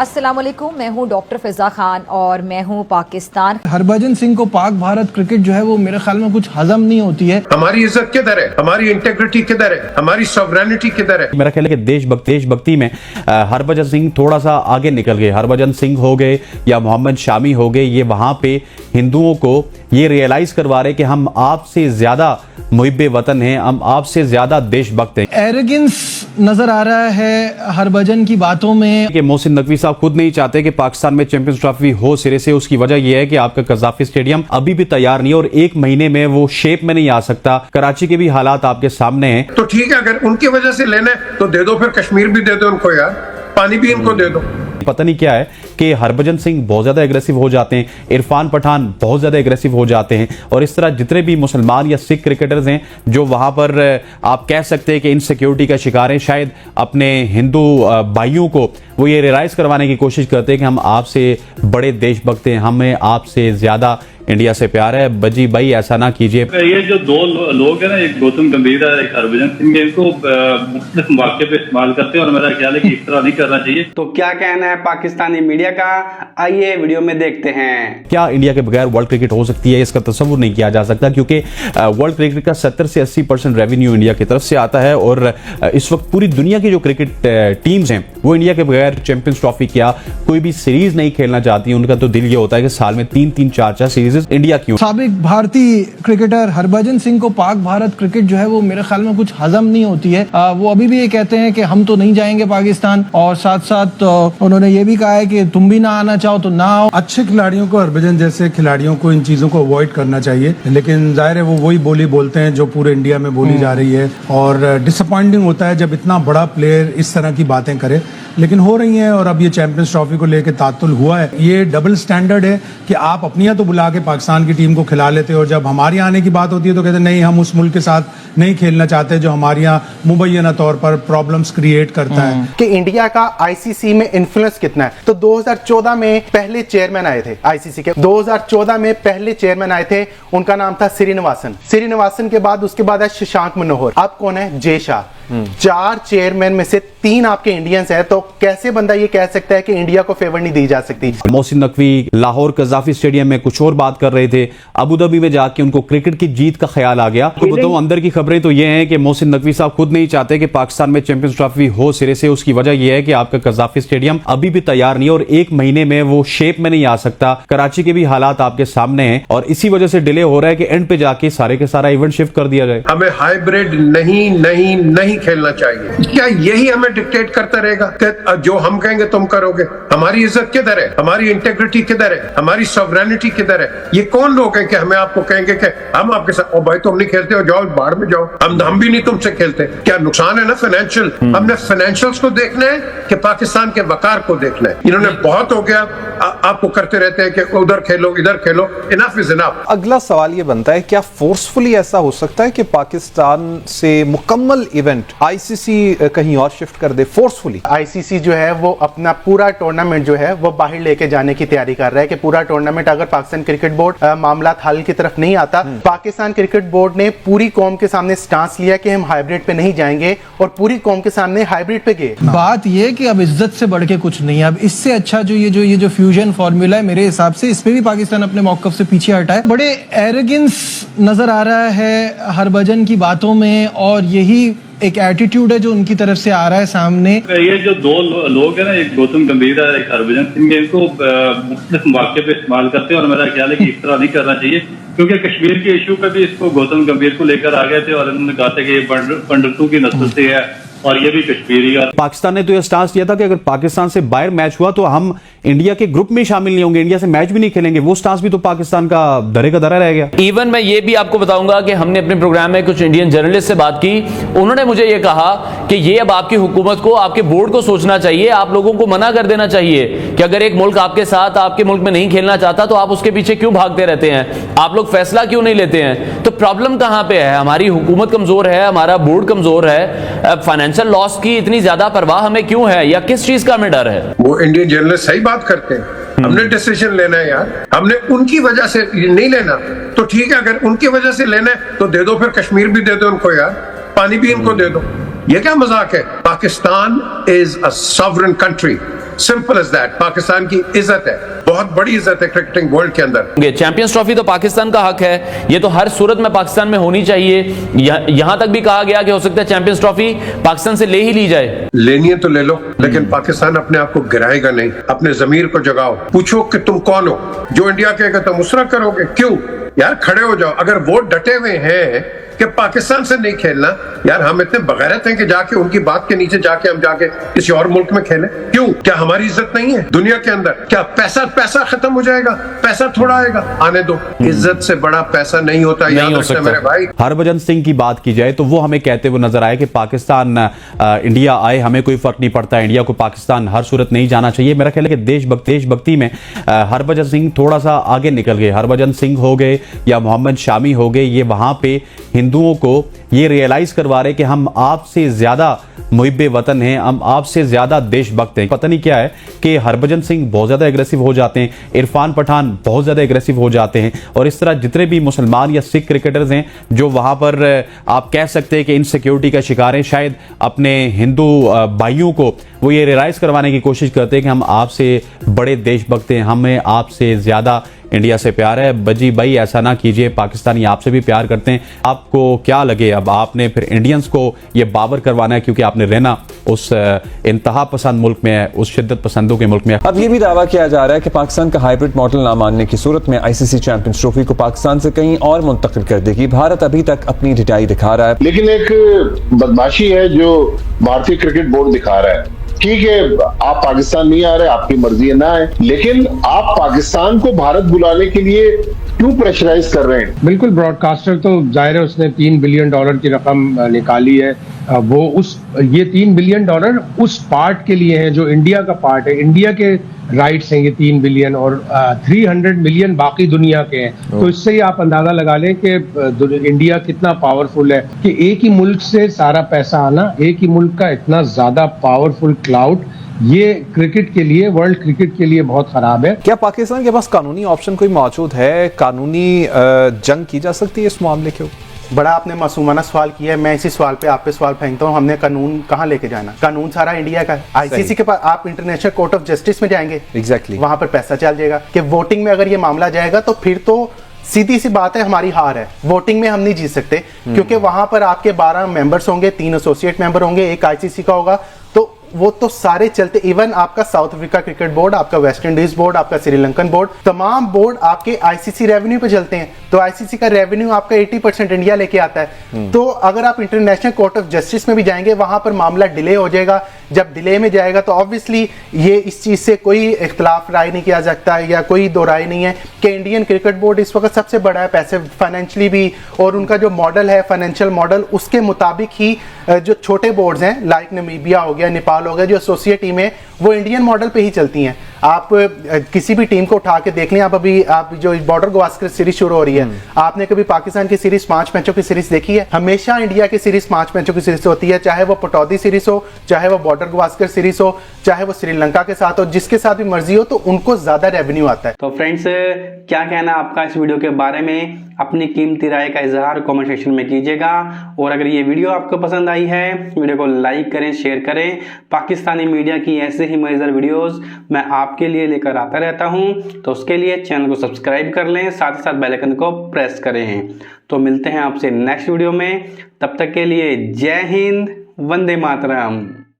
अस्सलामुअलैकुम, मैं हूँ डॉक्टर फिजा खान और मैं हूँ पाकिस्तान। हरभजन सिंह को पाक भारत क्रिकेट जो है वो मेरे ख्याल में कुछ हजम नहीं होती है। हमारी इज्जत किधर है, हमारी इंटेग्रिटी किधर है, हमारी सॉवरेनिटी किधर है। मेरा ख्याल है कि देशभक्ति में हरभजन सिंह थोड़ा सा आगे निकल गए। हरभजन सिंह हो गए या मोहम्मद शामी हो गए, ये वहां पे हिंदुओं को ये रियलाइज करवा रहे कि हम आपसे ज्यादा मुहिब्बे वतन हैं, हम आपसे ज्यादा देशभक्त हैं। एरोगेंस नजर आ रहा है हरभजन की बातों में कि मोहसिन नकवी साहब खुद नहीं चाहते कि पाकिस्तान में चैंपियंस ट्रॉफी हो सिरे से। उसकी वजह यह है कि आपका कज़ाफी स्टेडियम अभी भी तैयार नहीं है और एक महीने में वो शेप में नहीं आ सकता। कराची के भी हालात आपके सामने हैं। तो ठीक है, अगर उनकी वजह से लेना है तो दे दो, फिर कश्मीर भी दे दो उनको यार, पानी भी इनको दे दो। पता नहीं क्या है कि हरभजन सिंह बहुत ज्यादा एग्रेसिव हो जाते हैं, इरफान पठान बहुत ज्यादा एग्रेसिव हो जाते हैं और इस तरह जितने भी मुसलमान या सिख क्रिकेटर्स हैं जो वहां पर आप कह सकते हैं कि इनसिक्योरिटी का शिकार हैं, शायद अपने हिंदू भाइयों को वो ये रियलाइज करवाने की कोशिश करते हैं कि हम आपसे बड़े देशभक्त हैं, हमें आपसे ज्यादा इंडिया से प्यार है। बजी भाई ऐसा ना कीजिए। ये जो दो लोग हैं ना, एक गौतम गंभीर है, एक हरभजन सिंह, इनको मुख्तलिफ मौके पे इस्तेमाल करते हैं और मेरा ख्याल है कि इस तरह नहीं करना चाहिए। तो क्या कहना है पाकिस्तानी मीडिया का, आइए वीडियो में देखते हैं। क्या इंडिया के बगैर वर्ल्ड क्रिकेट हो सकती है, इसका तस्वुर नहीं किया जा सकता क्योंकि वर्ल्ड क्रिकेट का 70 से 80% रेवेन्यू इंडिया की तरफ से आता है और इस वक्त पूरी दुनिया की जो क्रिकेट टीम्स हैं वो इंडिया के बगैर चैंपियंस ट्रॉफी क्या कोई भी सीरीज नहीं खेलना चाहती। उनका तो दिल ये होता है कि साल में 3-3, 4-4 सीरीज इंडिया क्यों। साबिक भारतीय क्रिकेटर हरभजन सिंह को पाक भारत क्रिकेट जो है वो मेरे ख्याल में कुछ हजम नहीं होती है। वो अभी भी ये कहते हैं कि हम तो नहीं जाएंगे पाकिस्तान, और साथ साथ उन्होंने ये भी कहा है कि तुम भी ना आना चाहो तो ना आओ। अच्छे खिलाड़ियों को, हरभजन जैसे खिलाड़ियों को इन चीजों को अवॉइड करना चाहिए, लेकिन जाहिर है वो वही बोली बोलते हैं जो पूरे इंडिया में बोली जा रही है और डिसअपॉइंटिंग होता है जब इतना बड़ा प्लेयर इस तरह की बातें करे, लेकिन हो रही हैं। और अब ये चैंपियंस ट्रॉफी को लेकर तातुल हुआ है। ये डबल स्टैंडर्ड है कि आप अपनी यहाँ तो बुला के पाकिस्तान की टीम को खिला लेते हो और जब हमारे आने की बात होती है तो कहते नहीं, हम उस मुल्क के साथ नहीं खेलना चाहते जो हमारे यहाँ मुबैना तौर पर प्रॉब्लम्स क्रिएट करता है। कि इंडिया का आईसीसी में इन्फ्लुएंस कितना है। तो 2014 में पहले चेयरमैन आए थे आईसीसी के, 2014 में पहले चेयरमैन आए थे, उनका नाम था श्रीनिवासन के बाद उसके बाद है शशांक मनोहर, अब कौन है, जय शाह। 4 चेयरमैन में से 3 आपके इंडियंस हैं, तो कैसे बंदा ये कह सकता है कि इंडिया को फेवर नहीं दी जा सकती। मोहसिन नकवी लाहौर कज़ाफी स्टेडियम में कुछ और बात कर रहे थे, अबू धाबी में जाके उनको क्रिकेट की जीत का ख्याल आ गया। तो बताऊं अंदर की खबरें तो ये हैं कि मोहसिन नकवी साहब खुद नहीं चाहते कि पाकिस्तान में चैंपियंस ट्रॉफी हो सिरे से। उसकी वजह यह है कि आपका कज़ाफी स्टेडियम अभी भी तैयार नहीं है और एक महीने में वो शेप में नहीं आ सकता। कराची के भी हालात आपके सामने हैं और इसी वजह से डिले हो रहा है कि एंड पे जाके सारे के सारा इवेंट शिफ्ट कर दिया जाए। हमें हाइब्रिड नहीं खेलना चाहिए। क्या यही हमें डिक्टेट करता रहेगा कि जो हम कहेंगे तुम करोगे? हमारी इज्जत किधर है, हमारी इंटेग्रिटी किधर है, हमारी सॉवरेनिटी किधर है? ये कौन लोग हैं कि हमें आपको कहेंगे कि हम आपके साथ, ओ भाई तुम नहीं खेलते हो, जाओ बाहर में जाओ, हम भी नहीं तुमसे खेलते। क्या नुकसान है ना फाइनेंशियल? हमने फाइनेंशियल्स को देखना है कि पाकिस्तान के वकार को देखना है। इन्होंने बहुत हो गया, आपको करते रहते हैं कि उधर खेलो इधर खेलो, इनफ इज इनफ। अगला सवाल ये बनता है, क्या फोर्सफुली ऐसा हो सकता है कि पाकिस्तान से मुकम्मल इवेंट आईसीसी कहीं और शिफ्ट कर दे फोर्सफुली? आईसीसी जो है वो अपना पूरा टूर्नामेंट जो है वो बाहर लेके जाने की तैयारी कर रहा है कि पूरा टूर्नामेंट, अगर पाकिस्तान क्रिकेट बोर्ड मामला हल की तरफ नहीं आता, पाकिस्तान क्रिकेट बोर्ड ने पूरी कौम के सामने स्टांस लिया कि हम हाइब्रिड पे नहीं जाएंगे और पूरी कौम के सामने हाइब्रिड पे गए। बात ये कि अब इज्जत से बढ़ के कुछ नहीं है। अब इससे अच्छा जो ये फ्यूजन फॉर्मूला है, मेरे हिसाब से इस पे भी पाकिस्तान अपने मौकफ से पीछे हटा है। बड़े एरोगेंस नजर आ रहा है हरभजन की बातों में और यही एक एटीट्यूड है जो उनकी तरफ से आ रहा है सामने। ये जो दो लोग हैं ना, एक गौतम गंभीर है, एक हरभजन सिंह, इनको मुख्तलिफ मौके पे इस्तेमाल करते हैं और मेरा ख्याल है कि इस तरह नहीं करना चाहिए क्योंकि कश्मीर के इशू पे भी इसको गौतम गंभीर को लेकर आ गए थे और उन्होंने कहा था कि ये पंडितों की नस्ल से है और ये भी कश्मीरी। और पाकिस्तान ने तो यह स्टांस लिया था कि अगर पाकिस्तान से बाहर मैच हुआ तो हम इंडिया के ग्रुप में शामिल नहीं होंगे, इंडिया से मैच भी नहीं खेलेंगे। वो स्टांस भी तो पाकिस्तान का दरे का दरा रह गया। इवन मैं ये भी आपको बताऊंगा कि हमने अपने प्रोग्राम में कुछ इंडियन जर्नलिस्ट से बात की, उन्होंने मुझे ये कहा कि ये अब आपकी हुकूमत को, आपके बोर्ड को सोचना चाहिए, आप लोगों को मना कर देना चाहिए कि अगर एक मुल्क आपके साथ, आपके मुल्क में नहीं खेलना चाहता तो आप उसके पीछे क्यों भागते रहते हैं, आप लोग फैसला क्यों नहीं लेते हैं। तो प्रॉब्लम कहां पे है? हमारी हुकूमत कमजोर है, हमारा बोर्ड कमजोर है, फाइनेंशियल लॉस की इतनी ज्यादा परवाह हमें क्यों है या किस चीज का हमें डर है? वो इंडियन जर्नलिस्ट सही बात करते हैं। हमने डिसीजन लेना है यार, हमने उनकी वजह से नहीं लेना। तो ठीक है, अगर उनकी वजह से लेना है तो दे दो, फिर कश्मीर भी दे दो उनको यार, पानी भी इनको दे दो। ये क्या मजाक है? Pakistan is a sovereign country, simple as that. Pakistan की इज्जत है, बहुत बड़ी इज्जत है क्रिकेटिंग वर्ल्ड के अंदर। चैंपियंस ट्रॉफी तो पाकिस्तान का हक है, ये तो हर सूरत में पाकिस्तान में होनी चाहिए। यहां तक भी कहा गया कि हो सकता है चैंपियंस ट्रॉफी पाकिस्तान से ले ही ली जाए। लेनी है तो ले लो, लेकिन पाकिस्तान अपने आप को गिराएगा नहीं। अपने जमीर को जगाओ, पूछो कि तुम कौन हो। जो इंडिया कहेगा तुम उसरा करोगे। क्यों यार? खड़े हो जाओ। अगर वो डटे हुए हैं कि पाकिस्तान से नहीं खेलना, यार हम इतने बगैरत हैं कि जाके उनकी बात के नीचे जाके हम जाके किसी और मुल्क में खेलें? क्यों? क्या हमारी इज्जत नहीं है दुनिया के अंदर? क्या पैसा खत्म हो जाएगा? पैसा थोड़ा आएगा, आने दो। इज्जत से बड़ा पैसा नहीं होता, याद रखना मेरे भाई। हरभजन सिंह की बात की जाए तो वो हमें कहते हुए नजर आए कि पाकिस्तान इंडिया आए हमें कोई फर्क नहीं पड़ता, इंडिया को पाकिस्तान हर सूरत नहीं जाना चाहिए। मेरा ख्याल है कि देशभक्ति में हरभजन सिंह थोड़ा सा आगे निकल गए। हरभजन सिंह हो गए या मोहम्मद शामी हो गए, ये वहां पे हिंदुओं को ये रियलाइज करवा रहे कि हम आपसे ज्यादा मुहिब्बे वतन हैं, हम आपसे ज्यादा देशभक्त हैं। पता नहीं क्या है कि हरभजन सिंह बहुत ज्यादा एग्रेसिव हो जाते हैं, इरफान पठान बहुत ज्यादा एग्रेसिव हो जाते हैं, और इस तरह जितने भी मुसलमान या सिख क्रिकेटर्स हैं जो वहां पर आप कह सकते हैं कि इनसिक्योरिटी का शिकार हैं, शायद अपने हिंदू भाइयों को वो ये रियलाइज करवाने की कोशिश करते हैं कि हम आपसे बड़े देशभक्त हैं, हमें आपसे ज्यादा इंडिया से प्यार है। बजी भाई ऐसा ना कीजिए, पाकिस्तानी आपसे भी प्यार करते हैं। आपको क्या लगे, अब आपने फिर इंडियंस को ये बावर करवाना है क्योंकि आपने रहना उस इंतहा पसंद मुल्क में है, उस शिद्दत पसंदों के मुल्क में है। अब ये भी दावा किया जा रहा है कि पाकिस्तान का हाइब्रिड मॉडल ना मानने की सूरत में आईसीसी चैंपियंस ट्रॉफी को पाकिस्तान से कहीं और मुंतकिल कर देगी। भारत अभी तक अपनी ढिठाई दिखा रहा है, लेकिन एक बदमाशी है जो भारतीय क्रिकेट बोर्ड दिखा रहा है। ठीक है, आप पाकिस्तान नहीं आ रहे, आपकी मर्जी है ना है, लेकिन आप पाकिस्तान को भारत बुलाने के लिए क्यों प्रेशराइज कर रहे हैं? बिल्कुल, ब्रॉडकास्टर तो जाहिर है उसने $3 बिलियन की रकम निकाली है। वो ये $3 बिलियन उस पार्ट के लिए है जो इंडिया का पार्ट है। इंडिया के राइट्स हैं ये 3 बिलियन, और 300 मिलियन बाकी दुनिया के हैं। तो इससे ही आप अंदाजा लगा लें कि इंडिया कितना पावरफुल है कि एक ही मुल्क से सारा पैसा आना, एक ही मुल्क का इतना ज्यादा पावरफुल क्लाउड, ये क्रिकेट के लिए, वर्ल्ड क्रिकेट के लिए बहुत खराब है। क्या पाकिस्तान के पास कानूनी ऑप्शन कोई मौजूद है? कानूनी जंग की जा सकती है इस मामले के ऊपर? बड़ा आपने मासूमाना सवाल किया है। मैं इसी सवाल पे आप पे सवाल फेंकता हूँ। हमने कानून कहाँ लेके जाना? कानून सारा इंडिया का है। आईसीसी के पास आप इंटरनेशनल कोर्ट ऑफ जस्टिस में जाएंगे, एग्जैक्टली वहां पर पैसा चल जाएगा कि वोटिंग में अगर ये मामला जाएगा तो फिर तो सीधी सी बात है हमारी हार है। वोटिंग में हम नहीं जीत सकते क्योंकि वहां पर आपके 12 मेंबर्स होंगे, 3 एसोसिएट मेंबर होंगे, एक आईसीसी का होगा, तो वो तो सारे चलते। इवन आपका साउथ अफ्रीका क्रिकेट बोर्ड, आपका वेस्ट इंडीज बोर्ड, आपका श्रीलंकन बोर्ड, तमाम बोर्ड आपके आईसीसी रेवेन्यू पे चलते हैं। तो आईसीसी का रेवेन्यू आपका 80% इंडिया लेके आता है। तो अगर आप इंटरनेशनल कोर्ट ऑफ जस्टिस में भी जाएंगे, वहां पर मामला डिले हो जाएगा। जब डिले में जाएगा तो ऑब्वियसली ये इस चीज से कोई इख्तलाफ राय नहीं किया जाता है या कोई दो राय नहीं है कि इंडियन क्रिकेट बोर्ड इस वक्त सबसे बड़ा है, पैसे फाइनेंशियली भी, और उनका जो मॉडल है फाइनेंशियल मॉडल, उसके मुताबिक ही जो छोटे बोर्ड्स हैं लाइक नमीबिया हो गया, नेपाल हो गया, जो एसोसिएट टीम है वो इंडियन मॉडल पे ही चलती हैं। आप किसी भी टीम को उठा के देख लें। आप जो बॉर्डर गवास्कर सीरीज शुरू हो रही है, आपने कभी पाकिस्तान की सीरीज 5 मैचों की सीरीज देखी है? हमेशा इंडिया की सीरीज 5 मैचों की सीरीज होती है, चाहे वो पटौदी सीरीज हो, चाहे वो बॉर्डर गवास्कर सीरीज हो, चाहे वो श्रीलंका के साथ हो, जिसके साथ भी मर्जी हो, तो उनको ज्यादा रेवेन्यू आता है। तो फ्रेंड्स, क्या कहना आपका इस वीडियो के बारे में? अपनी कीमती राय का इजहार कमेंट सेक्शन में कीजिएगा। और अगर ये वीडियो आपको पसंद आई है, वीडियो को लाइक करें, शेयर करें। पाकिस्तानी मीडिया की ऐसे ही मजेदार वीडियोस मैं आपके लिए लेकर आता रहता हूं, तो उसके लिए चैनल को सब्सक्राइब कर लें, साथ ही साथ बेल आइकन को प्रेस करें। तो मिलते हैं आपसे नेक्स्ट वीडियो में, तब तक के लिए जय हिंद, वंदे मातरम।